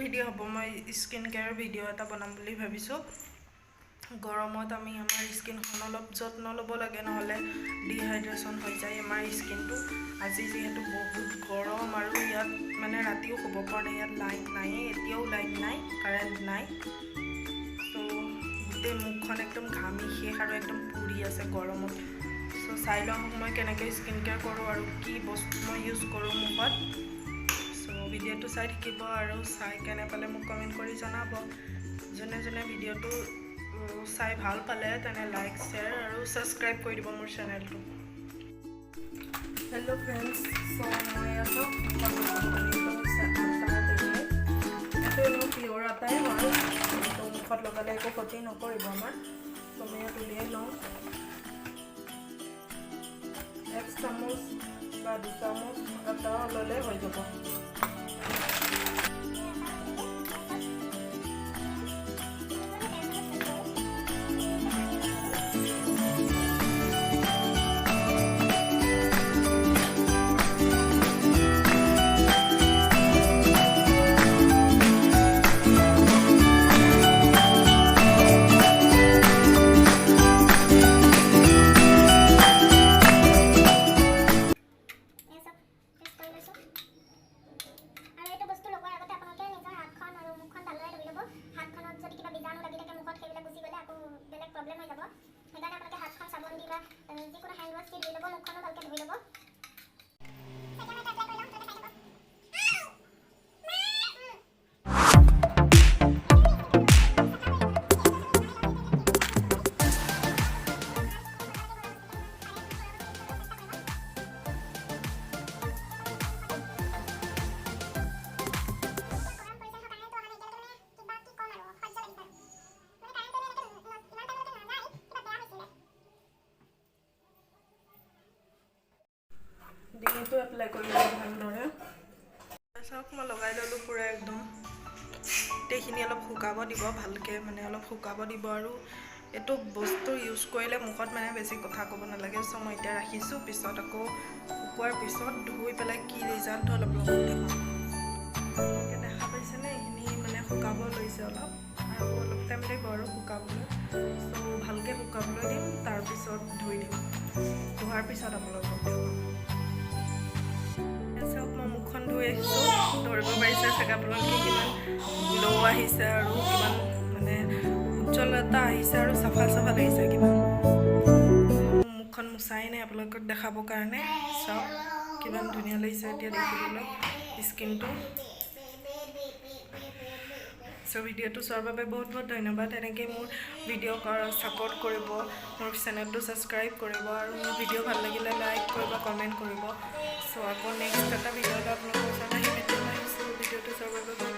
video' হ'ব মই skin care video' এটা বনাম বুলি ভাবিছোঁ গৰমত আমি আমাৰ স্কিনখন অলপ যত্ন ল'ব লাগে নহ'লে ডিহাইড্ৰেশ্যন হৈ যায় আমাৰ স্কিনটো আজি যিহেতু বহুত গৰম আৰু ইয়াত মানে ৰাতিও শুব পৰা নাই ইয়াত লাইট নাই এতিয়াও লাইট নাই কাৰেণ্ট নাই তো গোটেই মুখখন একদম ঘামি শেষ আৰু একদম পুৰি আছে গৰমত চ' চাই লওঁ মই কেনেকৈ স্কিন কেয়াৰ কৰোঁ আৰু কি বস্তু মই ইউজ কৰোঁ মুখত চ' ভিডিঅ'টো চাই থাকিব আৰু চাই কেনে পালে মোক কমেণ্ট কৰি জনাব যোনে যোনে ভিডিঅ'টো চাই ভাল পালে তেনে লাইক শ্বেয়াৰ আৰু ছাবস্ক্ৰাইব কৰি দিব মোৰ চেনেলটো হেল্ল' ফ্ৰেণ্ডছ চ' মই আছোঁ এইটো পিয়ৰ আটাই হয় তো মুখত লগালে একো ক্ষতি নকৰিব আমাৰ ত' মই ইয়াত উলিয়াই লওঁ 1 চামুচ বা 2 চামুচ আটা ল'লে হৈ যাব যিকোনো হেণ্ড ৱাছ দি ল'ব মুখখনো ভালকৈ ধুই ল'ব ডিঙিটো এপ্লাই কৰি ল'ব ভালদৰে চাওক মই লগাই ল'লোঁ পূৰা একদম গোটেইখিনি অলপ শুকাব দিব ভালকৈ মানে অলপ শুকাব দিব আৰু এইটো বস্তু ইউজ কৰিলে মুখত মানে বেছি কথা ক'ব নালাগে চ' মই এতিয়া ৰাখিছোঁ পিছত আকৌ শুকোৱাৰ পিছত ধুই পেলাই কি ৰিজাল্ট হ'ল আপোনালোকক দেখাম দেখা পাইছেনে এইখিনি মানে শুকাব লৈছে অলপ আৰু অলপ টাইম লাগিব আৰু শুকাবলৈ চ' ভালকৈ শুকাবলৈ দিম তাৰপিছত ধুই দিম ধোৱাৰ পিছত আপোনালোকক দেখাম চাওক মই মুখখন ধুই আহিছোঁ ধৰিব পাৰিছে চাগে আপোনালোকে কিমান গ্ল' আহিছে আৰু কিমান মানে উজ্জ্বলতা আহিছে আৰু চাফা চাফা লাগিছে কিমান মুখখন মুচাই নাই আপোনালোকক দেখাবৰ কাৰণে চাওক কিমান ধুনীয়া লাগিছে এতিয়া দেখিবলৈ স্কিনটো চ' ভিডিঅ'টো চোৱাৰ বাবে বহুত বহুত ধন্যবাদ এনেকৈ মোৰ ভিডিঅ' ছাপোৰ্ট কৰিব মোৰ চেনেলটো ছাবস্ক্ৰাইব কৰিব আৰু মোৰ ভিডিঅ' ভাল লাগিলে লাইক কৰিব কমেণ্ট কৰিব চ' আকৌ নেক্সট এটা ভিডিঅ'ত আপোনালোকৰ ওচৰত আহিম এতিয়া ভিডিঅ'টো চোৱাৰ বাবে